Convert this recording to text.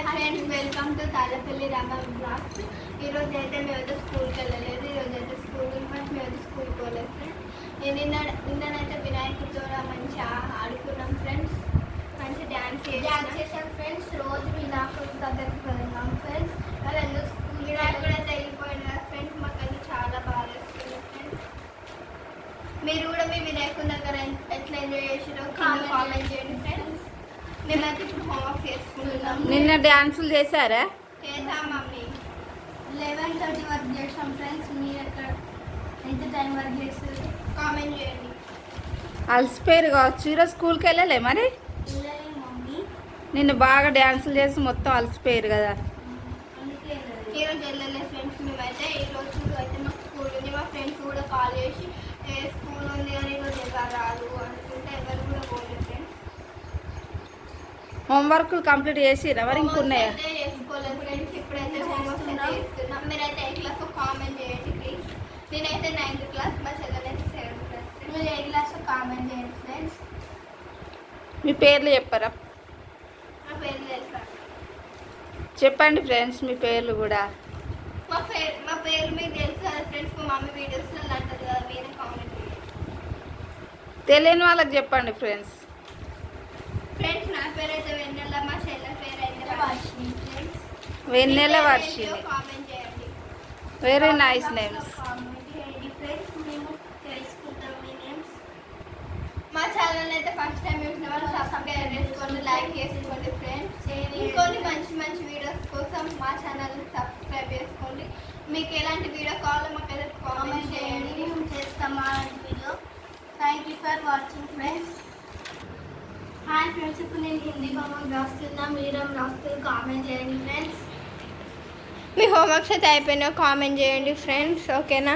Hi friends, welcome to Tallapalli Rama blogs. ఈరోజు అయితే మేమైతే స్కూల్కి వెళ్ళలేదు. ఈరోజు అయితే స్కూల్ మేమైతే స్కూల్కి పోలేదు ఫ్రెండ్స్. నిన్ననైతే వినాయకుడితో మంచిగా ఆడుకున్నాం ఫ్రెండ్స్. మంచి డ్యాన్స్ చేసాం ఫ్రెండ్స్. రోజు వినాయకుడి దగ్గరికి వెళ్దాం ఫ్రెండ్స్. వాళ్ళు ఎందుకు స్కూల్ వినాయకుడు అయితే వెళ్ళిపోయింది కదా ఫ్రెండ్స్. మాకైతే చాలా బాగా వేస్తుంది ఫ్రెండ్స్. మీరు కూడా మీ వినాయకుడి దగ్గర ఎట్లా ఎంజాయ్ చేసారో కామెంట్ చేయండి ఫ్రెండ్స్. మేమైతే ఇప్పుడు హోంవర్క్ చేసుకుంటున్నాం. నిన్న డ్యాన్సులు చేశారా? చేద్దాం మమ్మీ. 11:30 వరకు చేసాం ఫ్రెండ్స్. మీరు ఎక్కడ ఎంత టైం వరకు చేస్తారు కామెంట్ చేయండి. అలసిపోయారు కావచ్చు. ఈరోజు స్కూల్కి వెళ్ళలే మరి? వెళ్ళలేదు మమ్మీ, నిన్ను బాగా డ్యాన్సులు చేసి మొత్తం అలసిపోయారు కదా. అందుకే ఈరోజు వెళ్ళలేదు ఫ్రెండ్స్. మేమైతే ఈరోజు అయితే మాకు స్కూల్ ఉంది. మా ఫ్రెండ్స్ కూడా కాల్ చేసి స్కూల్ ఉంది అని ఈరోజు ఎవరు రాదు అనుకుంటే ఎవరు కూడా పోలేదు ఫ్రెండ్స్. హోంవర్క్లు కంప్లీట్ చేసిరా మరి ఇంకున్నాయా? చేసుకోలేదు ఫ్రెండ్స్. ఇప్పుడైతే హోంవర్క్ చేస్తున్నాం. మీరైతే ఏ క్లాస్ కామెంట్ చేయండి ప్లీజ్. నేనైతే 9th క్లాస్, మా చెల్లెలైతే 7th క్లాస్. మీరు ఏ క్లాస్ కామెంట్ చేయండి ఫ్రెండ్స్. మీ పేర్లు చెప్పరా? నా పేరు తెలుసా? చెప్పండి ఫ్రెండ్స్ మీ పేర్లు కూడా. మా పేరు మీకు తెలుసు కదా ఫ్రెండ్స్. మా మమ్మీ వీడియోస్లో అంటారు కదా, మీరే కామెంట్ చేయండి. తెలియని వాళ్ళకి చెప్పండి ఫ్రెండ్స్. ఫ్రెండ్స్ నా పేరు అయితే వెన్నెల, మా చెల్లెల పేరు అయితే వర్షిని ఫ్రెండ్స్. వెన్నెల వర్షిని. కామెంట్ చేయండి. Very nice names. కామెంట్ చేయండి ఫ్రెండ్స్. మేము తెలుసుకుంటాం మీ నేమ్స్. మా ఛానల్ అయితే ఫస్ట్ టైం చూసిన వాళ్ళు సబ్స్క్రైబ్ చేసుకోండి, లైక్ చేసుకోండి ఫ్రెండ్స్. ఇంకొన్ని మంచి మంచి వీడియోస్ కోసం మా ఛానల్ని సబ్స్క్రైబ్ చేసుకోండి. మీకు ఎలాంటి వీడియో కావాలో మాకైతే కామెంట్ చేయండి, మేము చేస్తాం అలాంటి video. Thank you for watching friends. Hi friends, ఇప్పుడు నేను హిందీ హోంవర్క్ రాస్తున్నా. మీరు రాస్తూ కామెంట్ చేయండి ఫ్రెండ్స్. మీ హోంవర్క్స్ అయితే అయిపోయినా కామెంట్ చేయండి ఫ్రెండ్స్. ఓకేనా?